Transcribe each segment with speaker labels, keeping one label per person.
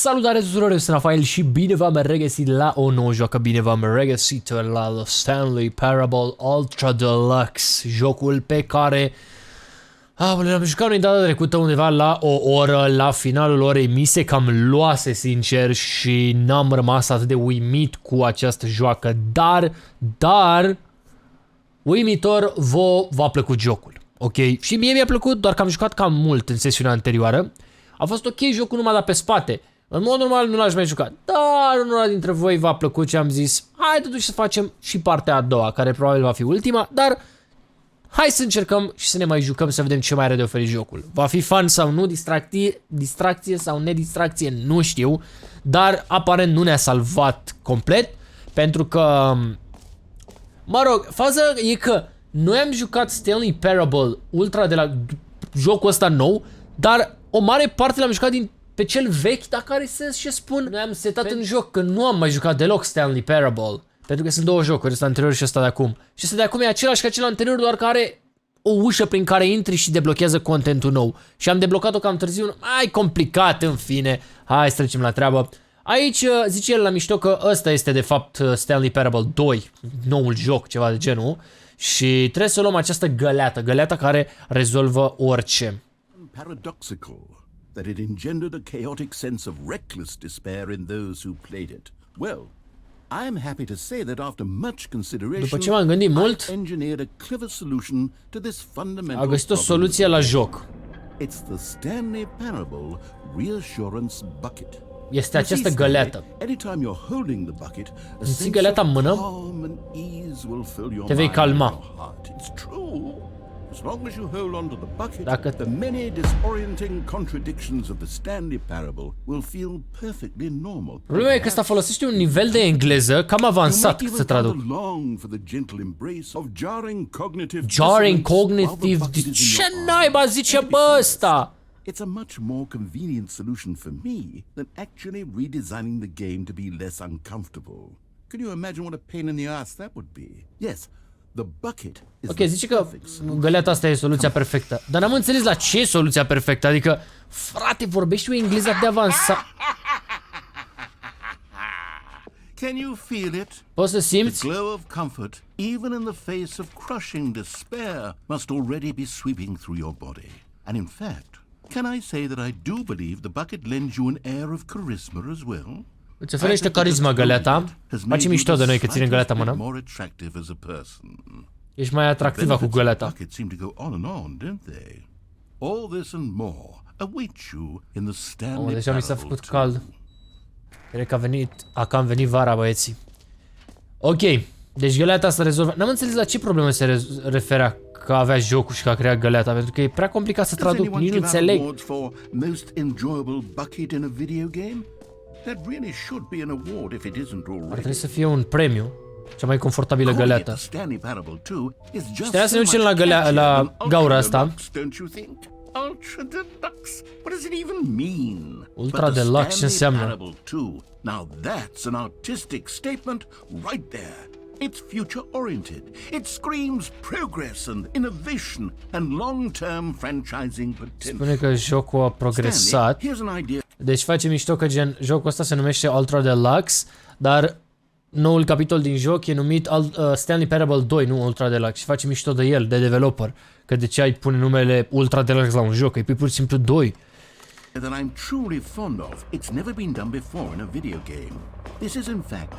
Speaker 1: Salutare tuturor, eu sunt iRaphahell și bine v-am regăsit la o nouă joacă, bine v-am regăsit la The Stanley Parable Ultra Deluxe, jocul pe care l-am jucat noi data trecută undeva la o oră, la finalul orei mi se cam luase sincer și n-am rămas atât de uimit cu această joacă, dar uimitor v-a plăcut jocul, ok? Și mie mi-a plăcut, doar că am jucat cam mult în sesiunea anterioară. A fost ok jocul, nu m-a dat pe spate. În mod normal nu l-aș mai juca, dar unora dintre voi v-a plăcut și am zis hai totuși să facem și partea a doua, care probabil va fi ultima, dar hai să încercăm și să ne mai jucăm să vedem ce mai are de oferit jocul. Va fi fun sau nu, distracție sau nedistracție, nu știu, dar aparent nu ne-a salvat complet, pentru că, mă rog, faza e că noi am jucat Stanley Parable Ultra de la jocul ăsta nou, dar o mare parte l-am jucat pe cel vechi, dar care sens ce spun? Noi am setat în joc, că nu am mai jucat deloc Stanley Parable. Pentru că sunt două jocuri, ăsta anterior și ăsta de acum. Și ăsta de acum e același ca cel anterior, doar că are o ușă prin care intri și deblochează contentul nou. Și am deblocat-o cam târziu, mai complicat în fine. Hai să trecem la treabă. Aici zice el la mișto că ăsta este de fapt Stanley Parable 2, noul joc, ceva de genul. Și trebuie să luăm această Galeata care rezolvă orice.
Speaker 2: Paradoxical that it engendered a chaotic sense of reckless despair in those who played it. Well, I am happy to say that after much consideration,
Speaker 1: după ce m-am gândit mult,
Speaker 2: I engineered a clever solution to this fundamental
Speaker 1: a găsit o soluție la joc.
Speaker 2: It's the Stanley Parable Reassurance Bucket.
Speaker 1: Este această găleată. Ții găleata în mână, te vei calma. Dacă problema e că ăsta folosește un nivel de engleză cam avansat, să traduc. Jarring cognitive... Ce naiba zice bă ăsta?
Speaker 2: It's a much more convenient solution for me than actually redesigning the game to be less uncomfortable. Can you imagine what a pain in the ass that would be? Yes, the bucket is.
Speaker 1: Ok, zice că găleata asta e soluția perfectă. Dar n-am înțeles la ce e soluția perfectă. Adică, frate, vorbești o engleză de avansat.
Speaker 2: Can you feel it?
Speaker 1: Poți să simți?
Speaker 2: The glow of comfort, even in the face of crushing despair, must already be sweeping through your body. And in fact, can I say that I do believe the bucket lends you an air of charisma as well?
Speaker 1: Îți oferește carisma găleata. Face mișto de noi că ținem găleata în mână. Ești mai atractivă cu găleata. Deja mi s-a făcut cald. Cred că am venit vara, băieții. Ok, deci găleata asta rezolvă. N-am înțeles la ce probleme se referea că avea jocul și că a creat găleata, pentru că e prea complicat să traduc, nici nu înțeleg. Ar trebui să fie un premiu, cea mai confortabilă găleată. Și trebuia să ne ducem la gaura asta. Ultra Deluxe, ce înseamnă?
Speaker 2: It's future-oriented. It screams progress and innovation and long-term franchising potential.
Speaker 1: Spune că jocul a progresat. Deci face mișto că gen jocul ăsta se numește Ultra Deluxe, dar noul capitol din joc e numit Stanley Parable 2, nu Ultra Deluxe. Și face mișto de el, de developer. Că de ce ai pune numele Ultra Deluxe la un joc? E pur și simplu 2.
Speaker 2: That I'm truly fond of. It's never been done before in a video game. This is in fact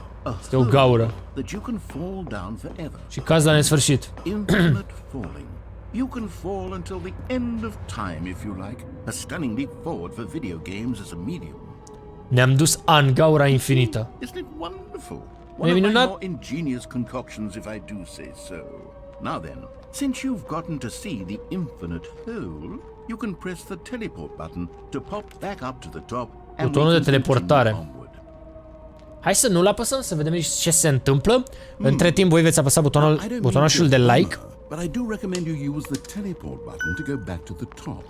Speaker 2: a
Speaker 1: gaură
Speaker 2: that you can fall down forever.
Speaker 1: Și caz la nesfârșit.
Speaker 2: Infinite falling. You can fall until the end of time if you like. A stunning leap forward for video games as a medium.
Speaker 1: Ne-am dus în gaura infinită.
Speaker 2: Isn't it wonderful? One of my more ingenious concoctions, if I do say so. Now then, since you've gotten to see the infinite hole, you can press the teleport button to pop back up to the top.
Speaker 1: Butonul de teleportare. Hai să nu-l apăsăm, să vedem ce se întâmplă. Între timp voi veți apăsa butonașul de like.
Speaker 2: But I do recommend you use the teleport button to go back to the top.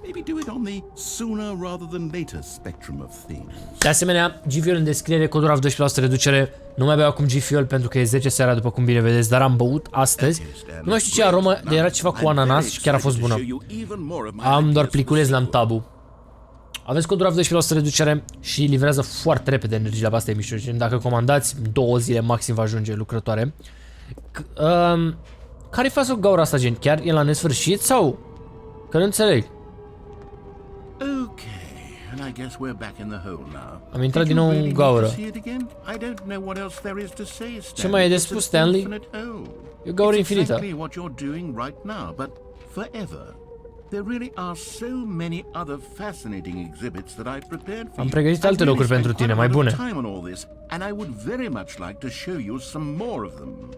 Speaker 2: Maybe do it on the sooner rather than later spectrum of things.
Speaker 1: De asemenea, G-Fuel în descriere, codul RAF 12% reducere. Nu mai beau acum G-Fuel pentru că e 10 seara, după cum bine vedeți, dar am băut astăzi. Nu mai știu ce aromă, dar era ceva cu ananas și chiar a fost bună. Am doar pliculeț la tabu. Aveți codul RAF 12% reducere și livrează foarte repede energia la asta e mișto. Dacă comandați, 2 zile maxim va ajunge lucrătoare. Care-i fasul gaura asta, gen? Chiar e la nesfârșit sau? Că nu înțeleg.
Speaker 2: And I guess we're back in the hole now.
Speaker 1: Am intrat din nou în gaură. Ce mai e de spus, Stanley? E o gaură infinită.
Speaker 2: There really are so many other fascinating exhibits that I've prepared for you.
Speaker 1: Am pregătit alte locuri pentru tine, mai bune.
Speaker 2: And I would very much like to show you some more of them.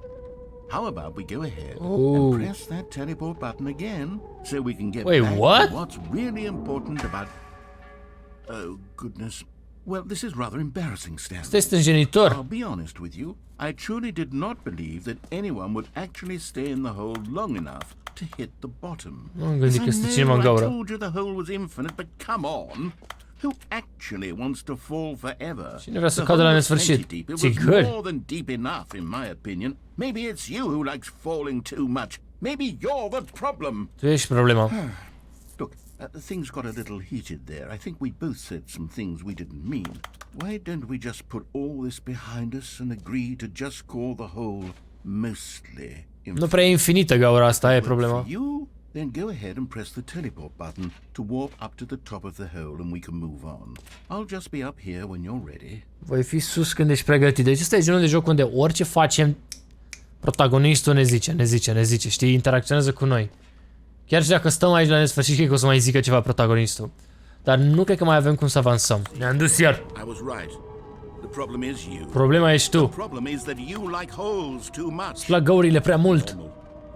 Speaker 2: How about we go ahead and press that teleport button again so we can get back to what's really important about... Oh, goodness. Well, this is rather embarrassing, Stanley.
Speaker 1: Stai stânjenitor.
Speaker 2: I'll be honest with you. I truly did not believe that anyone would actually stay in the hole long enough to hit the bottom.
Speaker 1: Yes, I know I
Speaker 2: told you the hole was infinite, but come on. Who actually wants to fall forever?
Speaker 1: Cine vrea să cadă la nesfârșit? Țigări?
Speaker 2: More than deep enough, in my opinion. Maybe it's you who likes falling too much. Maybe you're the problem.
Speaker 1: Tu ești problema.
Speaker 2: Look, things got a little heated there. I think we both said some things we didn't mean. Why don't we just put all this behind us and agree to just call the hole mostly infinite?
Speaker 1: Nu prea e infinită gaura asta, e problema.
Speaker 2: You then go ahead and press the teleport button to warp up to the top of the hole and we can move on. I'll just be up here when you're ready.
Speaker 1: Voi fi sus când ești pregătit. Deci ăsta e genul de joc unde orice facem, protagonistul ne zice, știi, interacționează cu noi. Chiar și dacă stăm aici la nesfârșit, cred că o să mai zică ceva protagonistul. Dar nu cred că mai avem cum să avansăm. Ne-am dus iar. Problema ești tu. Îți plac găurile prea mult.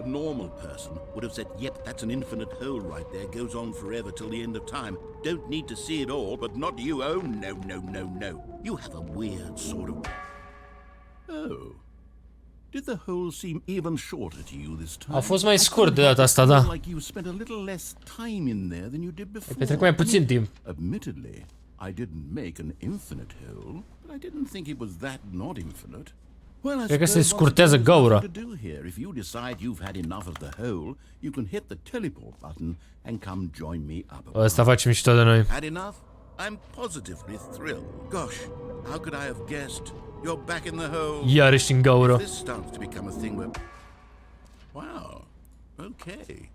Speaker 2: A normal person would have said, yep, that's an infinite hole right there, goes on forever till the end of time. Don't need to see it all, but not you. Oh, no, no, no, no. You have a weird sort of... Oh. Did the hole seem even shorter to you this time?
Speaker 1: A fost mai scurt de data asta, da.
Speaker 2: Like you spent a little less time in there than you did before.
Speaker 1: Petrec mai puțin timp.
Speaker 2: Admittedly, I didn't make an infinite hole, but I didn't think it was that not infinite. Well,
Speaker 1: cred că se scurtează gaura.
Speaker 2: If you decide you've had enough of the hole, you can hit the teleport button and come join me up.
Speaker 1: Ăsta face mișto de noi.
Speaker 2: Had enough? I'm positively thrilled. Gosh, how could I have guessed? You're back in the hole.
Speaker 1: Iar ești în gaură.
Speaker 2: This starts to become a thing where... Wow. Okay.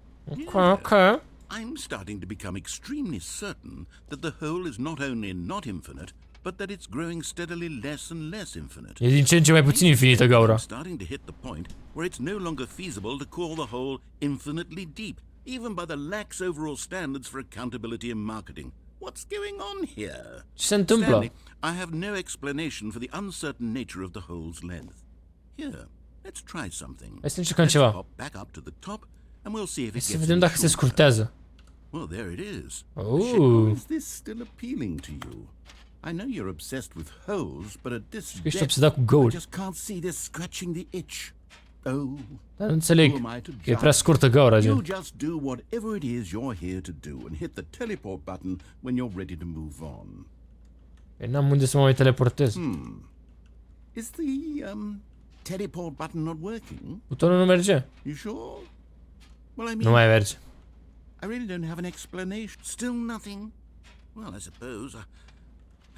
Speaker 1: Okay.
Speaker 2: I'm starting to become extremely certain that the hole is not only not infinite, but that it's growing steadily less and less infinite.
Speaker 1: E din ce în ce mai puțin infinită gaura.
Speaker 2: I'm starting to hit the point where it's no longer feasible to call the hole infinitely deep, even by the lax overall standards for accountability and marketing. What's going on here?
Speaker 1: Ce se întâmplă?
Speaker 2: Stanley, I have no explanation for the uncertain nature of the hole's length. Here, let's try something.
Speaker 1: Hai să încercăm ceva.
Speaker 2: Hop back up to the top and we'll see if it
Speaker 1: Să
Speaker 2: gets
Speaker 1: vedem dacă se scurtează.
Speaker 2: Well, there it is.
Speaker 1: Oh.
Speaker 2: Is this still appealing to you? I know you're obsessed with holes, but at this
Speaker 1: Ești
Speaker 2: depth,
Speaker 1: obsedat cu
Speaker 2: I
Speaker 1: găuri.
Speaker 2: just can't see this scratching the itch. Oh,
Speaker 1: Dar nu înțeleg. E prea scurtă gaura, gen.
Speaker 2: you just do whatever it is you're here to do and hit the teleport button when you're ready to move on.
Speaker 1: Păi n-am unde să mă mai teleportez.
Speaker 2: Is the teleport button not working?
Speaker 1: Butonul nu merge.
Speaker 2: You sure? Well, I
Speaker 1: Nu
Speaker 2: mean,
Speaker 1: mai merge.
Speaker 2: I really don't have an explanation. Still nothing? Well, I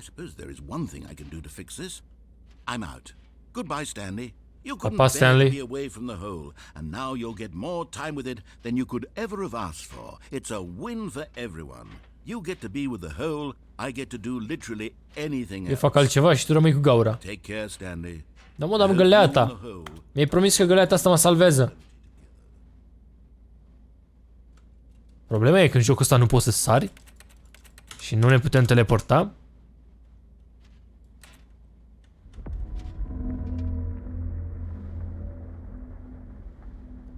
Speaker 2: suppose there is one thing I can do to fix this. I'm out. Goodbye, Stanley. You couldn't bear
Speaker 1: Stanley.
Speaker 2: to be away from the hole, and now you'll get more time with it than you could ever have asked for. It's a win for everyone. You get to be with the hole, I get to do literally anything
Speaker 1: Eu
Speaker 2: else.
Speaker 1: fac altceva și tu rămâi cu gaura.
Speaker 2: Take care, Stanley.
Speaker 1: Da, mă, dar am Galeata. Mi-ai promis că Galeata asta mă salvează. Problema e că în jocul ăsta nu poți să sari și nu ne putem teleporta.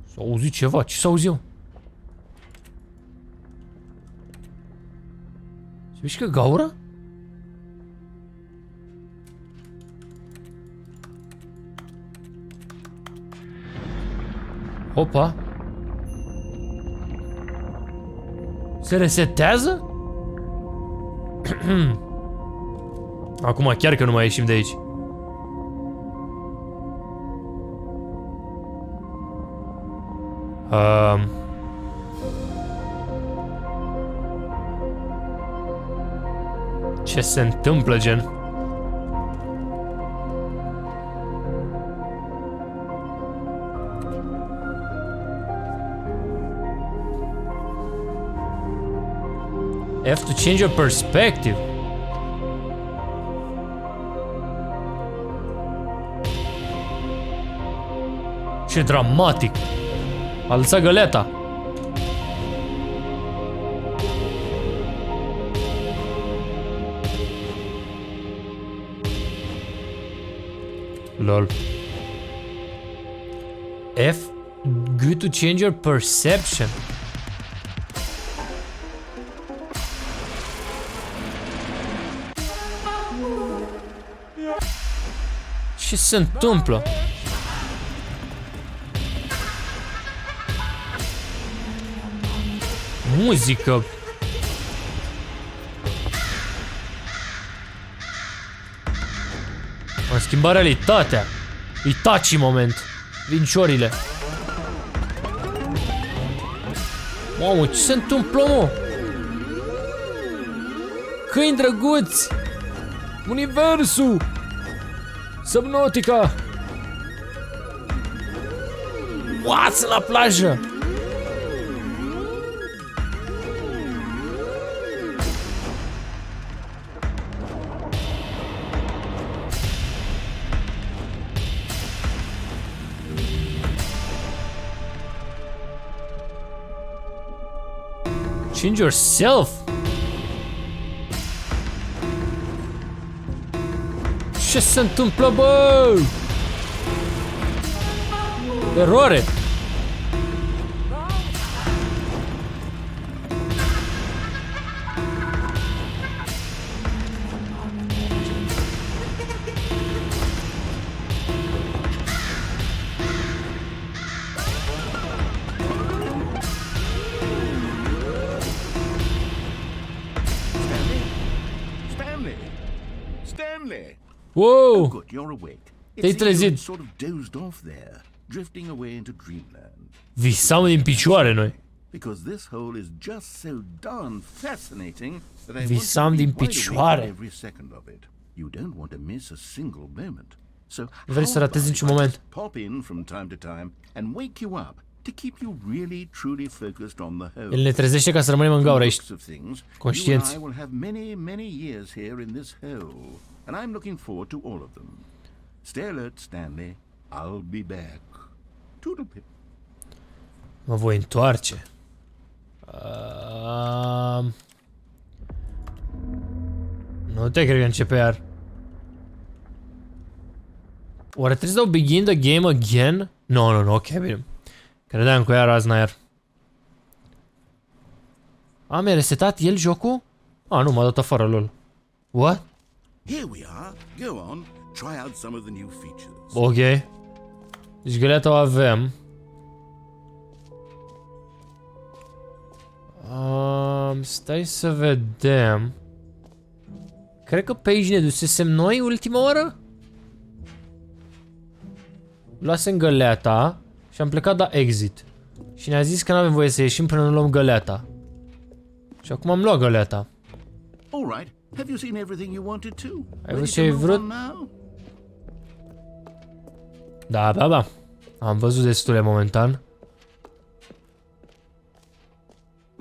Speaker 1: S-a auzit ceva, ce s-a auzit eu? Se mișcă gaura? Opa! Se resetează? Acum chiar că nu mai ieșim de aici. Ce se întâmplă, gen? Have to change your perspective. Ce dramatic. A lăsat Galeata. Lol. F. Good to change your perception. Ce se întâmplă? Muzică. Am schimbat realitatea. Itachi moment. Vin ciorile. Mamă, ce se întâmplă, mă? Câini drăguți! Universul! Subnautica! What? La plajă! Change yourself. Ce se întâmplă, bă? Eroare.
Speaker 2: Stanley!
Speaker 1: Wow!
Speaker 2: Oh, good, you're awake.
Speaker 1: Te-ai trezit.
Speaker 2: Sort of dozed off there, drifting away into dreamland.
Speaker 1: Visam din picioare noi.
Speaker 2: Because this hole is just so darn fascinating that I
Speaker 1: Visam
Speaker 2: want to
Speaker 1: din
Speaker 2: be wide
Speaker 1: picioare.
Speaker 2: awake every second of it. You don't want to miss a single moment. So
Speaker 1: Vrei să ratezi
Speaker 2: how
Speaker 1: niciun
Speaker 2: about I
Speaker 1: moment.
Speaker 2: just pop in from time to time and wake you up to keep you really truly focused on the hole.
Speaker 1: El ne trezește ca să rămânem în gaură aici. Conștienți.
Speaker 2: You and I will have many, many years here in this hole, and I'm looking forward to all of them. Stay alert, Stanley. I'll be back. Toodlepip.
Speaker 1: Mă voi întoarce. Nu te cred că începe iar. Oare trebuie să dau begin the game again? Nu, ok, bine. Credeam că era razna iar. A, mi-a resetat el jocul? A, nu, m-a dat afară, lol. What?
Speaker 2: Here we are. Go on. Try out some of the new features.
Speaker 1: Ok. Deci Galeata o avem. Stai să vedem. Cred că pe aici ne dusesem noi ultima oară? Luasem Galeata și am plecat la exit. Și ne-a zis că nu avem voie să ieșim până nu luăm Galeata. Și acum am luat Galeata.
Speaker 2: All right. Have you seen everything you wanted to?
Speaker 1: Ai văzut ce ai vrut? Da. Am văzut destule momentan.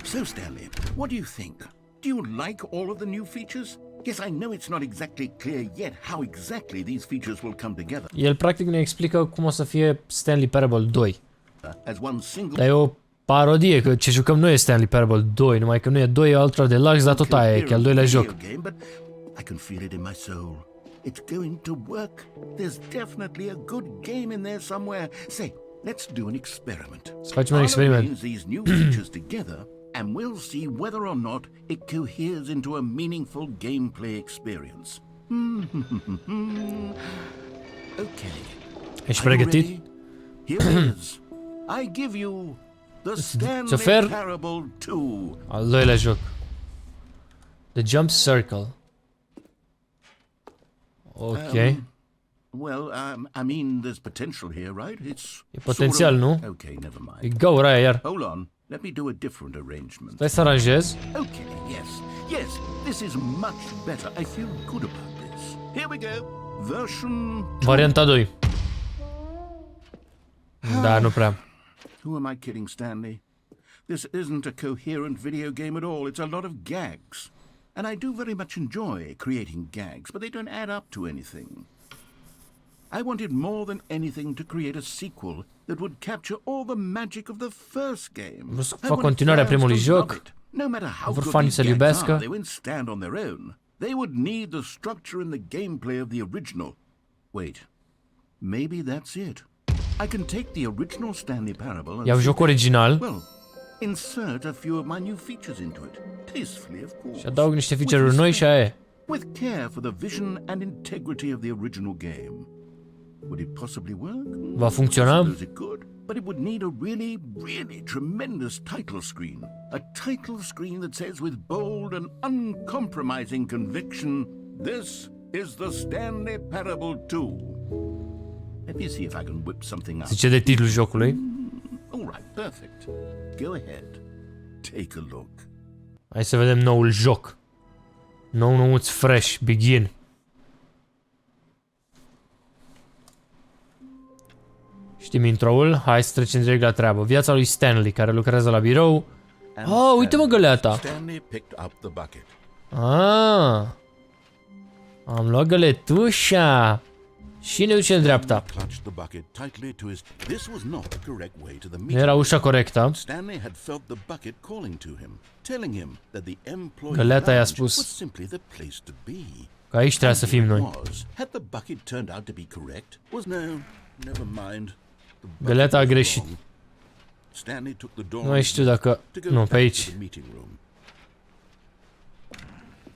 Speaker 2: So, Stanley, what do you think? Do you like all of the new features? Yes, I know it's not exactly clear yet how exactly these features will come together.
Speaker 1: El practic ne explică cum o să fie Stanley Parable 2.
Speaker 2: As one single...
Speaker 1: Dar e o parodie, că ce jucăm noi e Stanley Parable 2, numai că nu e 2, e Ultra Deluxe, dar tot aia e, că e al doilea joc.
Speaker 2: I can feel it in my soul. It's going to work. There's definitely a good game in there somewhere. Say, let's do an experiment.
Speaker 1: Să facem un experiment.
Speaker 2: These new features together, and we'll see whether or not it coheres into a meaningful gameplay experience. Okay.
Speaker 1: Ești pregătit?
Speaker 2: Here it is. I give you the Stanley Parable 2.
Speaker 1: Al doilea joc. The Jump Circle. Ok.
Speaker 2: Well, I mean, there's potential here, right? It's
Speaker 1: E potențial, nu?
Speaker 2: Okay, never mind.
Speaker 1: E gaura aia iar.
Speaker 2: Hold on. Let me do a different arrangement.
Speaker 1: Stai să aranjez.
Speaker 2: Okay, yes. This is much better. I feel good about this. Here we go. Version 2.
Speaker 1: Varianta 2. Da, nu prea.
Speaker 2: Who am I kidding, Stanley? This isn't a coherent video game at all. It's a lot of gags. And I do very much enjoy creating gags, but they don't add up to anything. I wanted more than anything to create a sequel that would capture all the magic of the first game.
Speaker 1: Vreau să fac continuarea primului joc.
Speaker 2: No matter how
Speaker 1: Vor
Speaker 2: good
Speaker 1: fanii
Speaker 2: these
Speaker 1: să-l
Speaker 2: gags
Speaker 1: iubească.
Speaker 2: are, they won't stand on their own. They would need the structure and the gameplay of the original. Wait, maybe that's it. I can take the original Stanley Parable and
Speaker 1: Iau jocul original
Speaker 2: well, insert a few of my new features into it, tastefully, of course.
Speaker 1: și adaug niște feature-uri noi și aia e.
Speaker 2: With care for the vision and integrity of the original game. Would it possibly work?
Speaker 1: Va funcționa?
Speaker 2: I suppose it could, but it would need a really, really tremendous title screen. A title screen that says with bold and uncompromising conviction, "This is the Stanley Parable 2." Let me see if I can whip something up.
Speaker 1: Zice de titlul jocului.
Speaker 2: All right, perfect. Go ahead. Take a look.
Speaker 1: Hai să vedem noul joc. Nou-nouț fresh, begin. Știm intro-ul, hai să trecem direct la treabă. Viața lui Stanley, care lucrează la birou. Oh, uite-mă Galeata.
Speaker 2: Stanley picked up the bucket.
Speaker 1: Ah, am luat găletușa. Și ne duce în dreapta. Nu era ușa corectă. Galeata i-a spus că aici trebuie să fim noi. Galeata a greșit. Nu mai știu dacă... Nu, pe aici.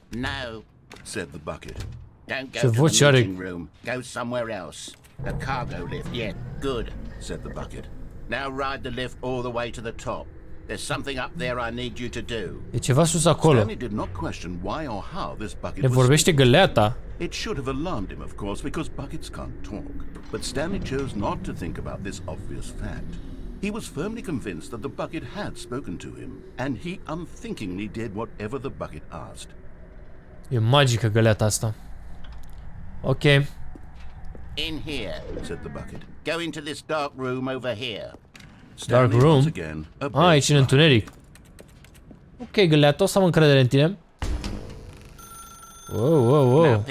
Speaker 2: No, said the bucket. Don't
Speaker 1: Ce
Speaker 2: go to
Speaker 1: voce
Speaker 2: the
Speaker 1: are.
Speaker 2: meeting room. Go somewhere else. The cargo lift. Yeah, good, said the bucket. Now ride the lift all the way to the top. There's something up there I need you to do.
Speaker 1: E ceva sus acolo.
Speaker 2: Stanley did not question why or how this bucket
Speaker 1: Ne
Speaker 2: was
Speaker 1: vorbește Galeata.
Speaker 2: It should have alarmed him, of course, because buckets can't talk. But Stanley chose not to think about this obvious fact. He was firmly convinced that the bucket had spoken to him, and he unthinkingly did whatever the bucket asked.
Speaker 1: E magică Galeata asta. Ok.
Speaker 2: In here, said the bucket. Go into this dark room over here.
Speaker 1: Dark room? Ah, aici în întuneric. Ok, Galeata, o să am încredere în tine. Wow, wow, wow.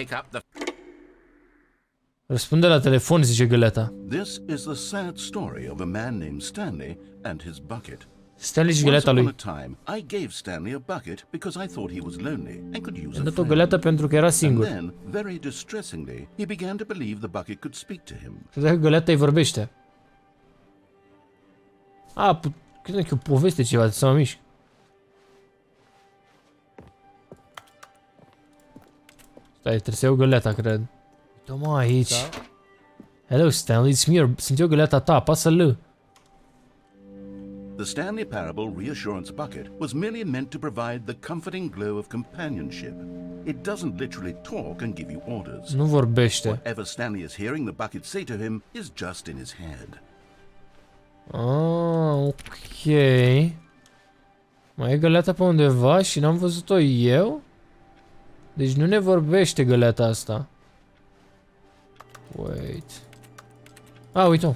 Speaker 1: Răspunde la telefon, zice Galeata.
Speaker 2: This is the sad story of a man named Stanley and his bucket.
Speaker 1: Stanley și Galeata lui.
Speaker 2: I gave Stanley a bucket because I thought he was lonely and could use a
Speaker 1: I-am dat o Galeata pentru că era singur.
Speaker 2: And then, very distressingly, he began to believe the bucket could speak to him.
Speaker 1: Credea că Galeata îi vorbește. Ah, cred că e o poveste ceva, să mă mișc. Stai, trebuie să iau Galeata, cred. Uite-mă aici. Hello, Stanley, it's me. Sunt eu Galeata ta, apasă L.
Speaker 2: The Stanley Parable Reassurance Bucket was merely meant to provide the comforting glow of companionship. It doesn't literally talk and give you orders.
Speaker 1: Nu vorbește.
Speaker 2: Whatever Stanley is hearing the bucket say to him is just in his head.
Speaker 1: Ah, ok. Mai e Galeata pe undeva și n-am văzut-o eu? Deci nu ne vorbește Galeata asta. Wait. Ah, uite-o.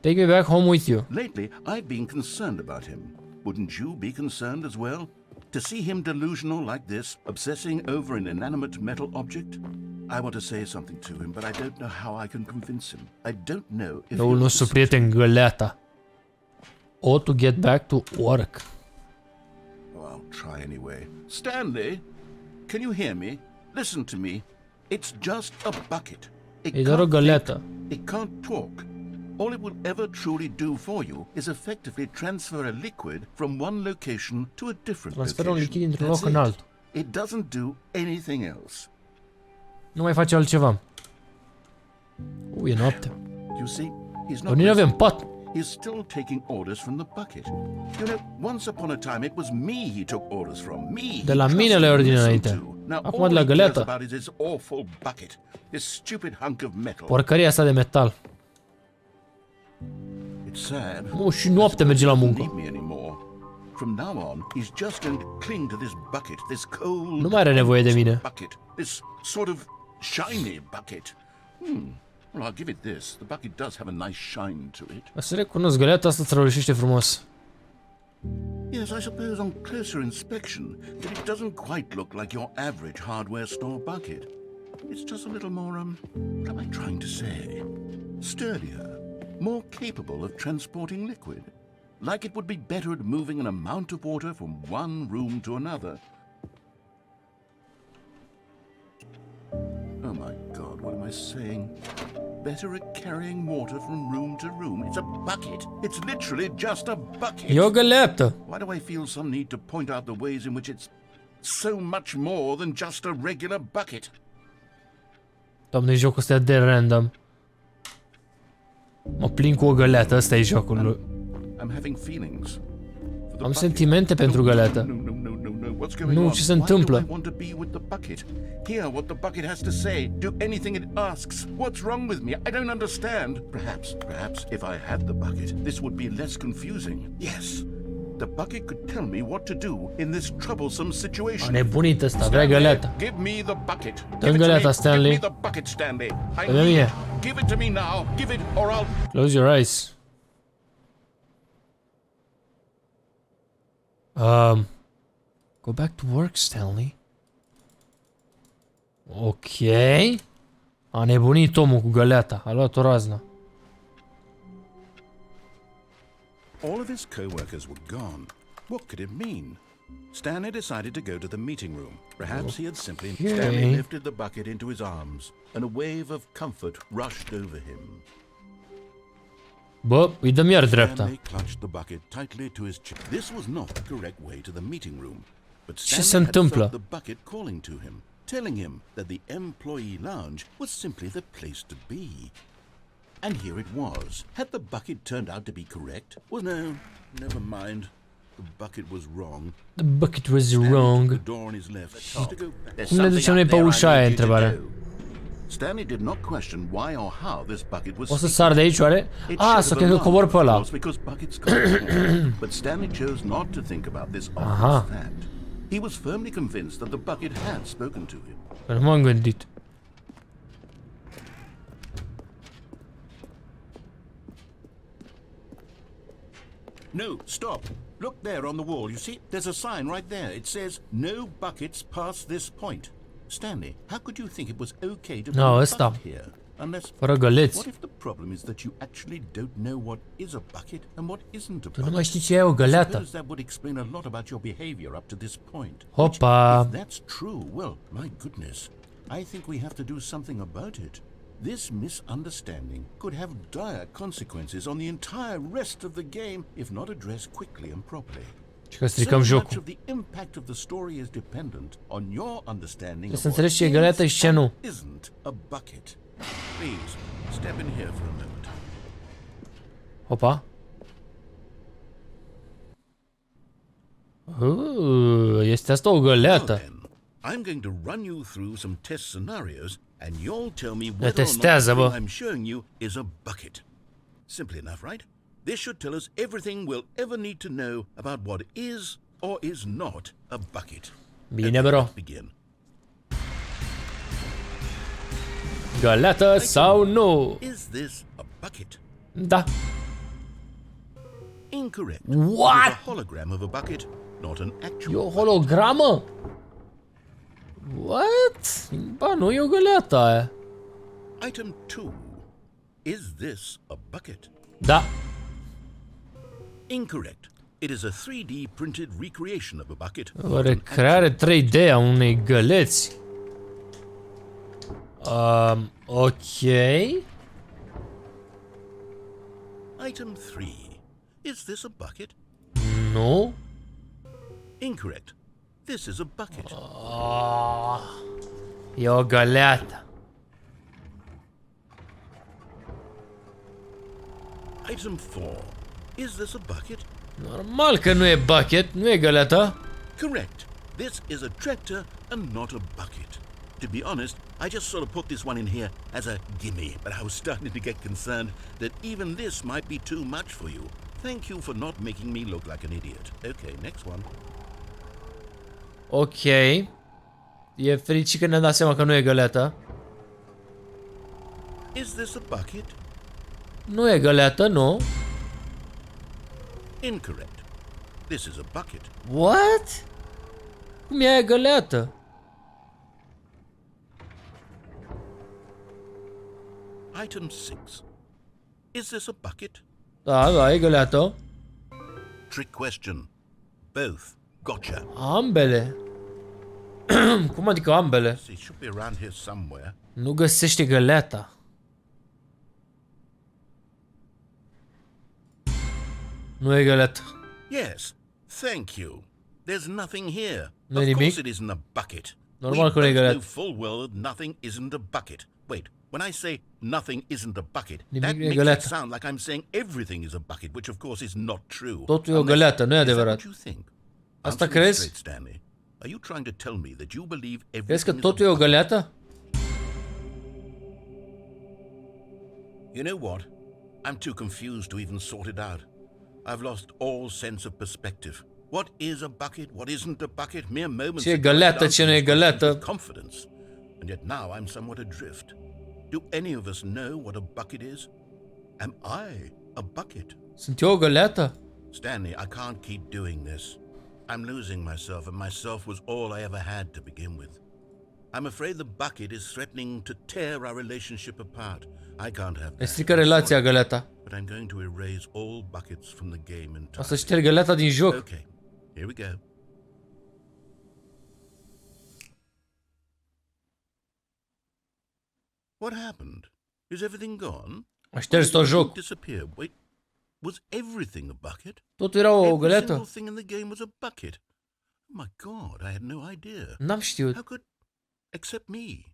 Speaker 1: Take me back home with you.
Speaker 2: Lately, I've been concerned about him. Wouldn't you be concerned as well? To see him delusional like this, obsessing over an inanimate metal object? I want to say something to him, but I don't know how I can convince him. I don't know if
Speaker 1: Noul nostru prieten Galeata. Ought to get back to work.
Speaker 2: Oh, I'll try anyway. Stanley, can you hear me? Listen to me. It's just a bucket.
Speaker 1: E doar o Galeata.
Speaker 2: It can't talk. All it will ever truly do for you is effectively transfer a liquid from one location to a different
Speaker 1: Transferă un lichid
Speaker 2: location.
Speaker 1: dintr-un loc în altul.
Speaker 2: It doesn't do anything else.
Speaker 1: Nu mai face altceva. E noapte.
Speaker 2: You see, he's
Speaker 1: Dar
Speaker 2: not.
Speaker 1: nu avem pat.
Speaker 2: He's still taking orders from the bucket. You know, once upon a time it was me he took orders from. Me.
Speaker 1: De la mine le ordine înainte. Acum de la Galeata.
Speaker 2: About is this awful bucket. This stupid hunk of metal.
Speaker 1: Porcăria asta de metal.
Speaker 2: It's sad.
Speaker 1: Și noapte merge la muncă.
Speaker 2: from now on, he's just going to cling to this bucket, this cold
Speaker 1: Nu mai are nevoie de mine.
Speaker 2: bucket, this sort of shiny bucket. Well, I'll give it this. The bucket does have a nice shine to it.
Speaker 1: O să recunosc, găleata asta strălucește frumos.
Speaker 2: Yes, I suppose on closer inspection that it doesn't quite look like your average hardware store bucket. It's just a little more, what am I trying to say? Sturdier, more capable of transporting liquid. Like it would be better at moving an amount of water from one room to another. Oh my God, what am I saying? Better at carrying water from room to room. It's a bucket. It's literally just a bucket.
Speaker 1: E o găleată.
Speaker 2: Why do I feel some need to point out the ways in which it's so much more than just a regular bucket?
Speaker 1: Doamne, jocul ăsta e de random. Mă plin cu o găleată, ăsta e jocul.
Speaker 2: I'm having feelings.
Speaker 1: Am sentimente pentru găleată. Nu, ce se întâmplă?
Speaker 2: Why do I want to be with the bucket? Hear what the bucket has to say. Do anything it asks. What's wrong with me? I don't understand. Perhaps if I had the bucket, this would be less confusing. Yes. The bucket could tell me what to do in this troublesome situation.
Speaker 1: A nebunit ăsta, vrea găleata.
Speaker 2: Give me the bucket.
Speaker 1: Dă-mi găleata, Stanley.
Speaker 2: Give me the bucket, Stanley.
Speaker 1: Dă-mi mie.
Speaker 2: Give it to me now. Give it or I'll...
Speaker 1: Close your eyes. Go back to work, Stanley. Ok. A nebunit omul cu găleata. A luat o razna.
Speaker 2: All of his co-workers were gone. What could it mean? Stanley decided to go to the meeting room. Perhaps he had simply... Stanley lifted the bucket into his arms, and a wave of comfort rushed over him.
Speaker 1: Bă, îi dăm iar dreapta.
Speaker 2: Stanley clutched the bucket tightly to his chest. This was not the correct way to the meeting room. But
Speaker 1: Ce se
Speaker 2: Stanley had
Speaker 1: întâmplă?
Speaker 2: felt the bucket calling to him, telling him that the employee lounge was simply the place to be. And here it was. Had the bucket turned out to be correct? Well, no, never mind. The bucket was wrong.
Speaker 1: The bucket was
Speaker 2: Stanley
Speaker 1: wrong.
Speaker 2: took the door on his left. To go. There's
Speaker 1: Cum ne
Speaker 2: something
Speaker 1: ducem noi
Speaker 2: up
Speaker 1: pe
Speaker 2: there I
Speaker 1: ușa aia,
Speaker 2: need you to
Speaker 1: întrebarea.
Speaker 2: know. Stanley did not question why or how this bucket was
Speaker 1: O să
Speaker 2: secret.
Speaker 1: sar de aici, oare? Ah, să cred că cobor pe ăla.
Speaker 2: But Stanley chose not to think about this obvious fact. He was firmly convinced that the bucket had spoken to him.
Speaker 1: Că nu m-am gândit.
Speaker 2: No, stop. Look there on the wall. You see? There's a sign right there. It says, no buckets past this point. Stanley, how could you think it was okay to put a bucket here? Unless...
Speaker 1: Fără găleți.
Speaker 2: What if the problem is that you actually don't know what is a bucket and what isn't a bucket?
Speaker 1: Tu nu mai știi ce e o găleată.
Speaker 2: Suppose that would explain a lot about your behavior up to this point.
Speaker 1: Hopa.
Speaker 2: If that's true, well, my goodness. I think we have to do something about it. This misunderstanding could have dire consequences on the entire rest of the game if not addressed quickly and properly.
Speaker 1: Și că stricăm
Speaker 2: So much
Speaker 1: jocul.
Speaker 2: of the impact of the story is dependent on your understanding of
Speaker 1: Să
Speaker 2: what
Speaker 1: înțelegi ce e găleată și ce nu.
Speaker 2: isn't a bucket. Please, step in here for a moment.
Speaker 1: Hopa. Este asta o
Speaker 2: Now
Speaker 1: găleată.
Speaker 2: then, I'm going to run you through some test scenarios and you'll tell me
Speaker 1: Le
Speaker 2: whether or not
Speaker 1: testează,
Speaker 2: the
Speaker 1: bă.
Speaker 2: thing I'm showing you is a bucket. Simple enough, right? This should tell us everything we'll ever need to know about what is or is not a bucket.
Speaker 1: Bine, bro.
Speaker 2: Let's begin.
Speaker 1: Găleată sau nu?
Speaker 2: Is this a bucket?
Speaker 1: Da.
Speaker 2: Incorrect.
Speaker 1: What?
Speaker 2: It is a hologram of a bucket, not an
Speaker 1: E
Speaker 2: actual
Speaker 1: o hologramă? What? Ba, nu e o găleată aia.
Speaker 2: Item 2. Is this a bucket?
Speaker 1: Da.
Speaker 2: Incorrect. It is a 3D printed recreation of a bucket.
Speaker 1: O recreare 3D a unei găleți. Ok.
Speaker 2: Item 3. Is this a bucket?
Speaker 1: Nu.
Speaker 2: Incorrect. This is a bucket.
Speaker 1: E o găleată.
Speaker 2: Item 4. Is this a bucket?
Speaker 1: Normal că nu e bucket, nu e găleată.
Speaker 2: Correct. This is a tractor and not a bucket. To be honest, I just sort of put this one in here as a gimme, but I was starting to get concerned that even this might be too much for you. Thank you for not making me look like an idiot. Okay, next one.
Speaker 1: Ok. E fericit că ne-am dat seama că nu e găleată.
Speaker 2: Is this a bucket?
Speaker 1: Nu e găleată, nu.
Speaker 2: Incorrect. This is a bucket.
Speaker 1: What? Cum e găleată?
Speaker 2: Item 6. Is this a bucket?
Speaker 1: Da, e găleată.
Speaker 2: Trick question. Both. Gotcha.
Speaker 1: Ambele. Cum adică ambele?
Speaker 2: It should be around here somewhere.
Speaker 1: Nu găsește găleata. Nu e găleată.
Speaker 2: Yes. Thank you. There's nothing here.
Speaker 1: Nu e
Speaker 2: Of
Speaker 1: nimic?
Speaker 2: course it isn't a bucket.
Speaker 1: Normal că nu e
Speaker 2: We both
Speaker 1: găleată.
Speaker 2: know full well that nothing isn't a bucket. Wait, when I say nothing isn't a bucket,
Speaker 1: Nimic
Speaker 2: that
Speaker 1: nu e
Speaker 2: makes it
Speaker 1: găleată.
Speaker 2: sound like I'm saying everything is a bucket, which of course is not true.
Speaker 1: Totul e o găleată, nu e
Speaker 2: Is that
Speaker 1: adevărat.
Speaker 2: what you think?
Speaker 1: Asta
Speaker 2: Answer me
Speaker 1: crezi?
Speaker 2: straight, Stanley. Are you trying to tell me that you believe
Speaker 1: Crezi
Speaker 2: everything
Speaker 1: că
Speaker 2: is a
Speaker 1: totul e o
Speaker 2: bucket?
Speaker 1: găleată?
Speaker 2: You know what? I'm too confused to even sort it out. I've lost all sense of perspective. What is a bucket? What isn't a bucket? Mere moments
Speaker 1: Ce e
Speaker 2: ago I'd
Speaker 1: găleată,
Speaker 2: answered
Speaker 1: ce nu e
Speaker 2: these questions
Speaker 1: găleată?
Speaker 2: with confidence, and yet now I'm somewhat adrift. Do any of us know what a bucket is? Am I a bucket?
Speaker 1: Sunt eu o găleată?
Speaker 2: Stanley, I can't keep doing this. I'm losing myself, and myself was all I ever had to begin with. I'm afraid the bucket is threatening to tear our relationship apart. I can't have
Speaker 1: Ne
Speaker 2: that.
Speaker 1: strică relația găleata.
Speaker 2: But I'm going to erase all buckets from the game
Speaker 1: O să
Speaker 2: entirely.
Speaker 1: șterg găleata din joc.
Speaker 2: Okay, here we go. What happened? Is everything gone?
Speaker 1: A șters tot
Speaker 2: Everything
Speaker 1: joc.
Speaker 2: disappeared. Wait, was everything a bucket?
Speaker 1: Totul era o
Speaker 2: Every
Speaker 1: găleată.
Speaker 2: single thing in the game was a bucket. Oh my God, I had no idea.
Speaker 1: N-am știut.
Speaker 2: How could, except me?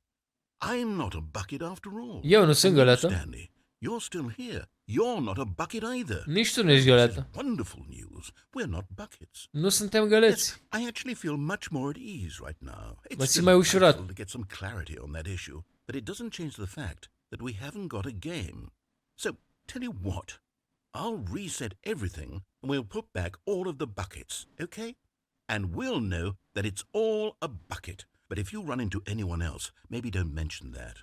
Speaker 2: I'm not a bucket after all.
Speaker 1: Eu nu sunt
Speaker 2: And you,
Speaker 1: găleată.
Speaker 2: Stanley, you're still here. You're not a bucket either.
Speaker 1: Nici tu nu ești
Speaker 2: This is
Speaker 1: găleată.
Speaker 2: wonderful news. We're not buckets.
Speaker 1: Nu suntem
Speaker 2: Yes,
Speaker 1: găleți.
Speaker 2: I actually feel much more at ease right now. It's
Speaker 1: Mă simt
Speaker 2: still
Speaker 1: mai ușurat.
Speaker 2: helpful to get some clarity on that issue, but it doesn't change the fact that we haven't got a game. So, tell you what, I'll reset everything and we'll put back all of the buckets, okay? And we'll know that it's all a bucket. But if you run into anyone else, maybe don't mention that.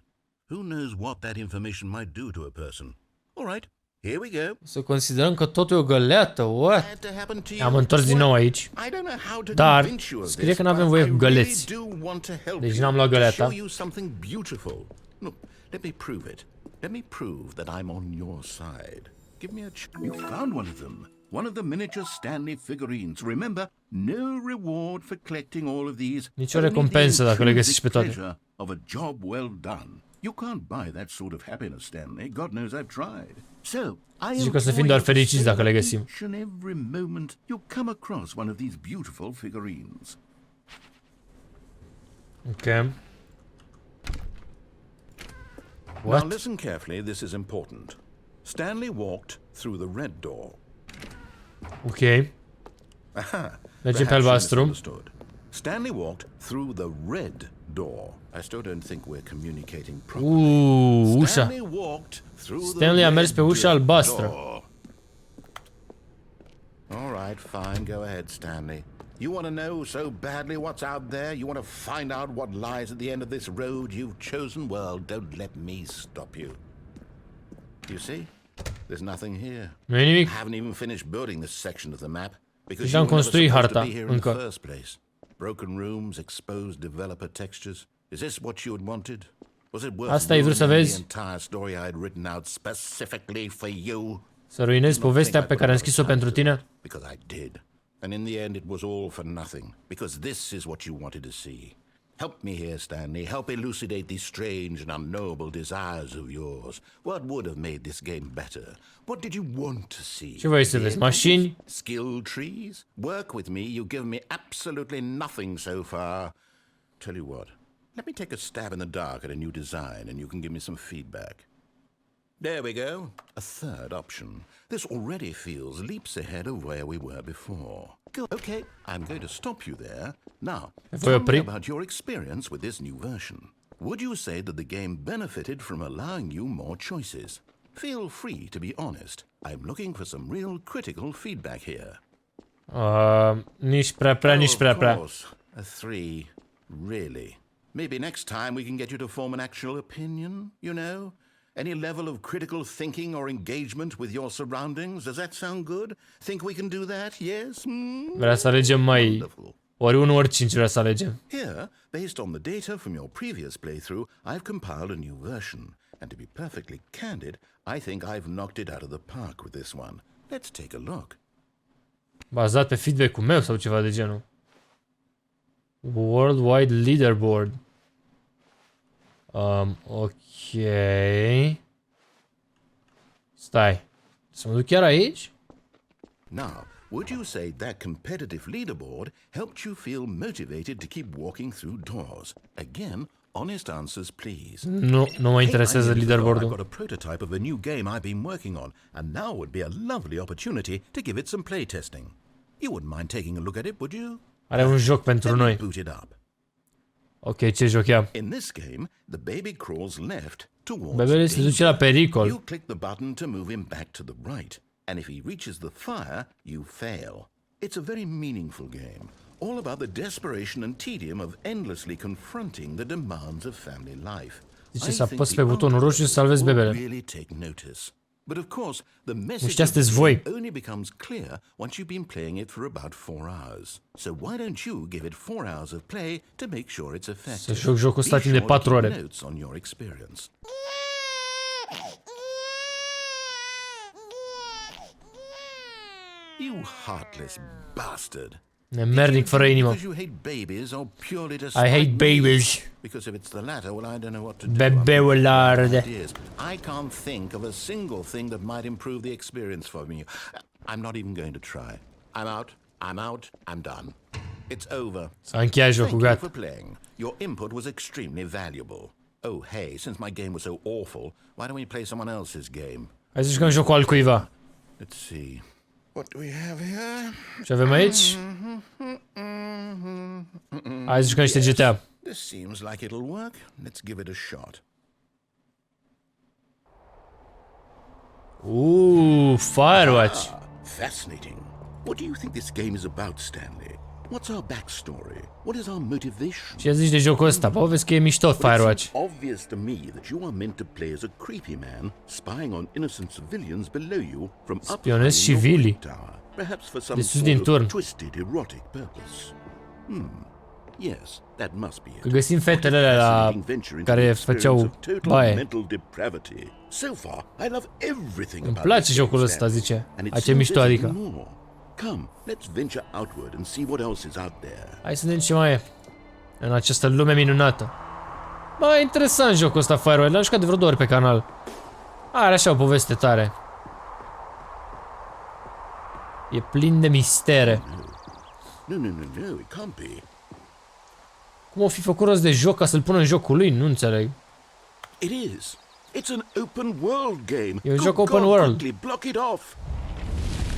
Speaker 2: Who knows what that information might do to a person? All right, here we go.
Speaker 1: Să considerăm că totul e o găleată. What?
Speaker 2: Had to happen to you.
Speaker 1: Am întors din nou aici.
Speaker 2: I don't know how to
Speaker 1: Dar
Speaker 2: convince you of
Speaker 1: scrie
Speaker 2: this,
Speaker 1: că n-avem
Speaker 2: but
Speaker 1: voie
Speaker 2: I
Speaker 1: cu găleți.
Speaker 2: really do want to help
Speaker 1: Deci
Speaker 2: you,
Speaker 1: n-am luat
Speaker 2: to
Speaker 1: găleata.
Speaker 2: show you something beautiful. Look, let me prove it. Let me prove that I'm on your side. Give me a You found one of them. One of the miniature Stanley figurines. Remember, no reward for collecting all of these.
Speaker 1: Nici o
Speaker 2: only the
Speaker 1: recompensă dacă le găsești pe
Speaker 2: intrinsic
Speaker 1: toate.
Speaker 2: pleasure of a job well done. You can't buy that sort of happiness, Stanley. God knows I've tried. So, I
Speaker 1: Zice că o să fim
Speaker 2: implore
Speaker 1: doar
Speaker 2: you to
Speaker 1: fericiți dacă le
Speaker 2: savor
Speaker 1: găsim.
Speaker 2: each and every moment you come across one of these beautiful figurines.
Speaker 1: Ok.
Speaker 2: Now
Speaker 1: What?
Speaker 2: listen carefully, this is important. Stanley walked through the red door.
Speaker 1: Ok.
Speaker 2: Aha.
Speaker 1: Mergem pe
Speaker 2: perhaps you
Speaker 1: albastru.
Speaker 2: misunderstood. Stanley walked through the red door. I still don't think we're communicating properly.
Speaker 1: Ușa.
Speaker 2: Stanley walked through
Speaker 1: Stanley
Speaker 2: the
Speaker 1: a mers
Speaker 2: red
Speaker 1: pe ușa albastră.
Speaker 2: door. All right, fine. Go ahead, Stanley. You want to know so badly what's out there? You want to find out what lies at the end of this road you've chosen? Well, don't let me stop you. You see? There's nothing here.
Speaker 1: Nu e nimic.
Speaker 2: I haven't even finished building this section of the map because
Speaker 1: Deja
Speaker 2: you
Speaker 1: am
Speaker 2: were never
Speaker 1: construit
Speaker 2: supposed to
Speaker 1: harta,
Speaker 2: be here in the
Speaker 1: încă.
Speaker 2: first place. Broken rooms, exposed developer textures. Is this what you had wanted? Was it worth
Speaker 1: Asta ai vrut să
Speaker 2: ruining
Speaker 1: vezi?
Speaker 2: the entire story I had written out specifically for you?
Speaker 1: Să ruinezi
Speaker 2: You don't
Speaker 1: povestea
Speaker 2: think I
Speaker 1: pe care am
Speaker 2: put a
Speaker 1: scris-o pentru
Speaker 2: chance in it?
Speaker 1: tine?
Speaker 2: Because I did. And in the end it was all for nothing. Because this is what you wanted to see. Help me here, Stanley. Help elucidate these strange and unknowable desires of yours. What would have made this game better? What did you want to see?
Speaker 1: Ce vrei să vezi? Mașini?
Speaker 2: Skill trees? Work with me. You've given me absolutely nothing so far. Tell you what. Let me take a stab in the dark at a new design and you can give me some feedback. There we go. A third option. This already feels leaps ahead of where we were before. Good. Okay, I'm going to stop you there. Now, tell me about your experience with this new version. Would you say that the game benefited from allowing you more choices? Feel free to be honest. I'm looking for some real critical feedback here.
Speaker 1: Nici prea prea, nici prea prea.
Speaker 2: Of course, a 3. Really. Maybe next time we can get you to form an actual opinion, you know? Any level of critical thinking or engagement with your surroundings. Does that sound good? Think we can do that? Yes?
Speaker 1: Vrea să alegem mai...
Speaker 2: Wonderful.
Speaker 1: Ori 1, ori 5 vrea să alegem.
Speaker 2: Here, based on the data from your previous playthrough, I've compiled a new version. And to be perfectly candid, I think I've knocked it out of the park with this one. Let's take a look.
Speaker 1: Bazat pe feedback-ul meu sau ceva de genul. Worldwide Leaderboard. Ok. Stai. Să mă duc chiar aici?
Speaker 2: Now, would you say that competitive leaderboard helped you feel motivated to keep walking through doors? Again, honest answers, please.
Speaker 1: Nu mă interesează
Speaker 2: I've got
Speaker 1: leaderboard-ul.
Speaker 2: a prototype of a new game I've been working on, and now would be a lovely opportunity to give it some playtesting. You wouldn't mind taking a look at it, would you?
Speaker 1: Are un joc pentru noi.
Speaker 2: Boot it up.
Speaker 1: Ok, ce joc e?
Speaker 2: In this game, the baby crawls left towards
Speaker 1: Bebele se duce la pericol.
Speaker 2: You click the button to move him back to the right, and if he reaches the fire, you fail. It's a very meaningful game, all about the desperation and tedium of endlessly confronting the demands of family life.
Speaker 1: Zice să apăs pe butonul roșu și să salvezi bebele.
Speaker 2: Really take notice. But of course, the message
Speaker 1: Ăștia sunteți voi.
Speaker 2: only becomes clear once you've been playing it for about 4 hours. So why don't you give it 4 hours of play to make sure it's effective?
Speaker 1: Să joc jocul ăsta timp de 4 ore.
Speaker 2: Notes on your experience. You heartless bastard.
Speaker 1: Nemernic fără inimă.
Speaker 2: Because you hate babies or purely to
Speaker 1: I hate babies.
Speaker 2: Because if it's the latter, well, I don't know what to do.
Speaker 1: Bebeularde.
Speaker 2: I can't think of a single thing that might improve the experience for me. I'm not even going to try. I'm out. I'm out. I'm done. It's over.
Speaker 1: S-a încheiat jocul,
Speaker 2: Thank you
Speaker 1: gata.
Speaker 2: for playing. Your input was extremely valuable. Oh, hey, since my game was so awful, why don't we play someone else's game?
Speaker 1: Hai să jucăm jocul altcuiva.
Speaker 2: Let's see. What do we have here?
Speaker 1: Ce avem aici? Hai să jucăm niște GTA.
Speaker 2: This seems like it'll work. Let's give it a shot.
Speaker 1: Firewatch.
Speaker 2: Fascinating. What do you think this game is about, Stanley? What's our backstory? What is our motivation?
Speaker 1: Ce zici de jocul ăsta? Bă, vezi că e mișto Firewatch.
Speaker 2: It's obvious to me that you are meant to play as a creepy man spying on innocent civilians below you from up
Speaker 1: Spionezi
Speaker 2: high in your
Speaker 1: civili.
Speaker 2: tower, perhaps for some
Speaker 1: De sus din
Speaker 2: sort of
Speaker 1: turn.
Speaker 2: twisted erotic purpose. Yes, that must be it.
Speaker 1: Că găsim fetele alea la... care făceau baie.
Speaker 2: Mental depravity. So far, I love everything
Speaker 1: Îmi
Speaker 2: about
Speaker 1: place
Speaker 2: this
Speaker 1: jocul
Speaker 2: game,
Speaker 1: ăsta, zice.
Speaker 2: and it
Speaker 1: A ce
Speaker 2: seems
Speaker 1: mișto,
Speaker 2: there's
Speaker 1: adică.
Speaker 2: even more. Come, let's venture outward and see what else is out there.
Speaker 1: Hai să vedem ce mai e în această lume minunată. Bă, e interesant jocul ăsta Firewatch. L-am jucat de vreo 2 ori pe canal. Are așa o poveste tare. E plin de mistere.
Speaker 2: No, it can't be.
Speaker 1: Cum o fi făcut rost de joc ca să-l pună în jocul lui? Nu înțeleg.
Speaker 2: It is. It's an open world game.
Speaker 1: E un joc
Speaker 2: Good
Speaker 1: open
Speaker 2: God,
Speaker 1: world.
Speaker 2: quickly, block it off.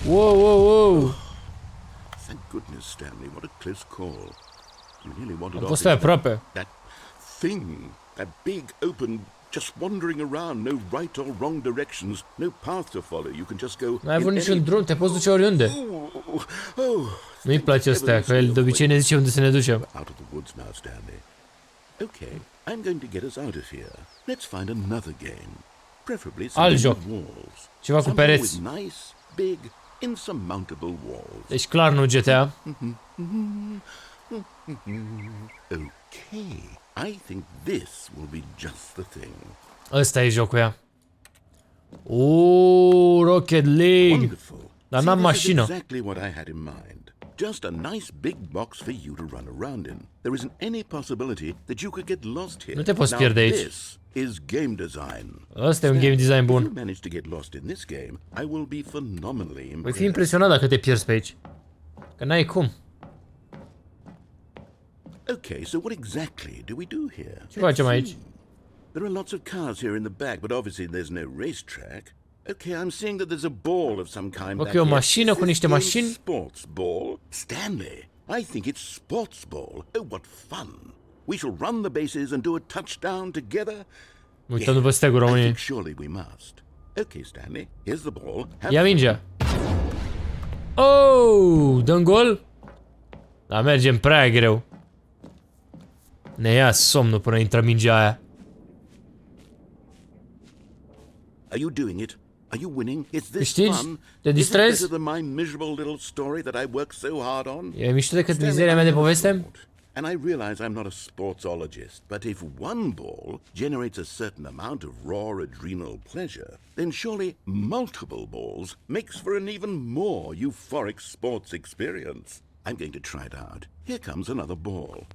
Speaker 1: Wow.
Speaker 2: Thank goodness, Stanley. What a close call. You really wanted
Speaker 1: Am
Speaker 2: off
Speaker 1: fost pe aproape.
Speaker 2: that thing, that big open, just wandering around, no right or wrong directions, no path to follow. You can just go.
Speaker 1: N-ai avut niciun drum, te poți duce oriunde. Nu-i place astea, că el de obicei ne zice unde să ne ducem.
Speaker 2: Out of the woods now, Stanley. Okay, I'm going to get us out of here. Let's find another game, preferably
Speaker 1: Alt
Speaker 2: something
Speaker 1: joc.
Speaker 2: with walls.
Speaker 1: Ceva cu
Speaker 2: Something
Speaker 1: pereți.
Speaker 2: with nice, big, insurmountable walls.
Speaker 1: Deci clar nu GTA.
Speaker 2: Okay, I think this will be just the thing.
Speaker 1: Ăsta e jocul ea. Rocket League.
Speaker 2: Wonderful.
Speaker 1: Dar
Speaker 2: See,
Speaker 1: n-am
Speaker 2: this is
Speaker 1: mașină.
Speaker 2: exactly what I had in mind. Just a nice big box for you to run around in. There isn't any possibility that you could get lost here.
Speaker 1: Nu te poți
Speaker 2: Now,
Speaker 1: pierde aici.
Speaker 2: This is game design.
Speaker 1: Ăsta e un game design
Speaker 2: If you
Speaker 1: bun.
Speaker 2: manage to get lost in this game, I will be phenomenally
Speaker 1: Voi
Speaker 2: impressed.
Speaker 1: fi impresionat dacă te pierzi pe aici. Că n-ai cum.
Speaker 2: Okay, so what exactly do we do here?
Speaker 1: Ce facem aici?
Speaker 2: There are lots of cars here in the back, but obviously there's no racetrack. Okay, I'm seeing that there's a ball of some kind back
Speaker 1: Ok, o
Speaker 2: here.
Speaker 1: mașină
Speaker 2: Is
Speaker 1: cu
Speaker 2: this
Speaker 1: niște
Speaker 2: game
Speaker 1: mașini.
Speaker 2: Sports ball? Stanley, I think it's sports ball. Oh, what fun. We shall run the bases and do a touchdown together.
Speaker 1: Uitându-vă steagul
Speaker 2: I
Speaker 1: României.
Speaker 2: think surely we must. Okay, Stanley, here's the ball.
Speaker 1: Ia mingea. Oh, dăm gol? Dar mergem prea greu. Ne ia somnul până intră mingea aia.
Speaker 2: Are you doing it? Are you winning? Is this
Speaker 1: Câștigi?
Speaker 2: fun?
Speaker 1: Te
Speaker 2: Is it
Speaker 1: distrezi?
Speaker 2: better than my miserable little story that I worked so hard on?
Speaker 1: E mișto decât
Speaker 2: Stanley,
Speaker 1: mizeria mea de
Speaker 2: I am a
Speaker 1: poveste?
Speaker 2: sport, and I realize I'm not a sportsologist, but if one ball generates a certain amount of raw adrenal pleasure, then surely multiple balls makes for an even more euphoric sports experience. I'm going to try it out. Here comes another ball.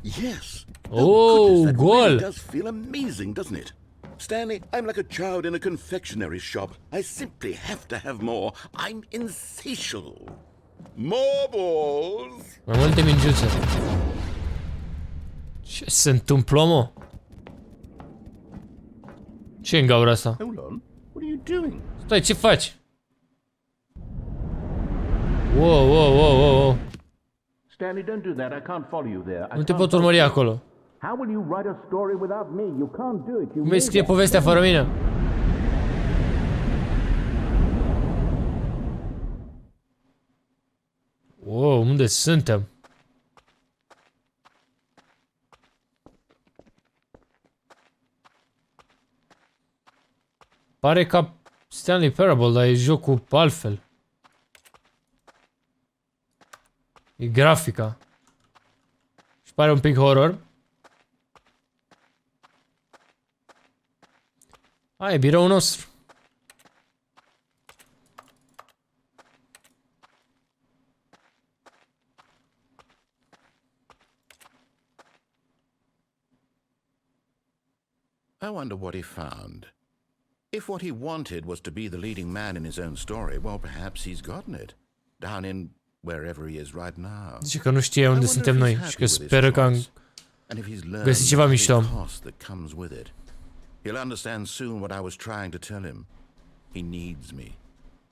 Speaker 2: Yes.
Speaker 1: Oh,
Speaker 2: goodness, that
Speaker 1: goal.
Speaker 2: really does feel amazing, doesn't it? Stanley, I'm like a child in a confectionery shop. I simply have to have more. I'm insatiable. More balls.
Speaker 1: Mai multe mingiuțe. Ce se întâmplă, mă? Ce în gaura asta?
Speaker 2: Hold on. What are you doing?
Speaker 1: Stai, ce faci? Wow, wow, wow, wow, wow.
Speaker 2: Stanley, don't do that. I can't follow you there.
Speaker 1: Nu te pot urmări acolo.
Speaker 2: How will you write a story without me? You can't do it. You
Speaker 1: Cum îi scrie povestea fără mine? Wow, unde suntem? Pare ca Stanley Parable, dar e jocul altfel. E grafica. Și pare un pic horror. E biroul nostru.
Speaker 2: I wonder what he found. If what he wanted was to be the leading man in his own story, well, perhaps he's gotten it. Down in wherever he is right now.
Speaker 1: Zice că nu știe unde suntem noi și că speră că am găsit ceva mișto.
Speaker 2: He'll understand soon what I was trying to tell him. He needs me.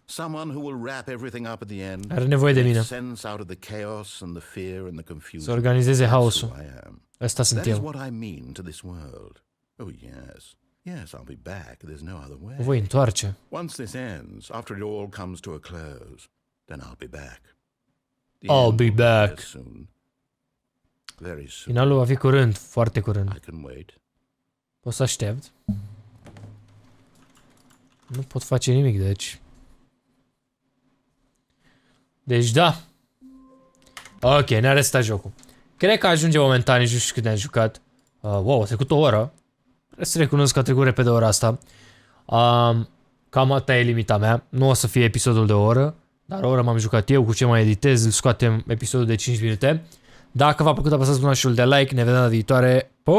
Speaker 2: Someone who will wrap everything up at the end.
Speaker 1: Are nevoie de mine.
Speaker 2: Sense out of the chaos and the fear and the confusion.
Speaker 1: Să organizeze haosul. Asta sunt
Speaker 2: That is
Speaker 1: eu.
Speaker 2: what I mean to this world. Oh yes. Yes, I'll be back. There's no other way.
Speaker 1: O voi întoarce.
Speaker 2: Once this ends, after it all comes to a close, then I'll be back.
Speaker 1: I'll be back.
Speaker 2: Soon. Very soon.
Speaker 1: Finalul va fi curând, foarte curând.
Speaker 2: I can wait.
Speaker 1: O să aștept. Nu pot face nimic, deci. Deci da. Ok, ne-a restat jocul. Cred că ajunge momentan, nici nu știu cât ne-am jucat. Wow, a trecut o oră. Trebuie să recunosc că a trecut repede ora asta. Cam atâta e limita mea. Nu o să fie episodul de o oră. Dar o oră m-am jucat eu, cu ce mai editez, îl scoatem episodul de 5 minute. Dacă v-a plăcut, apăsați butonul de like. Ne vedem la viitoare. Po!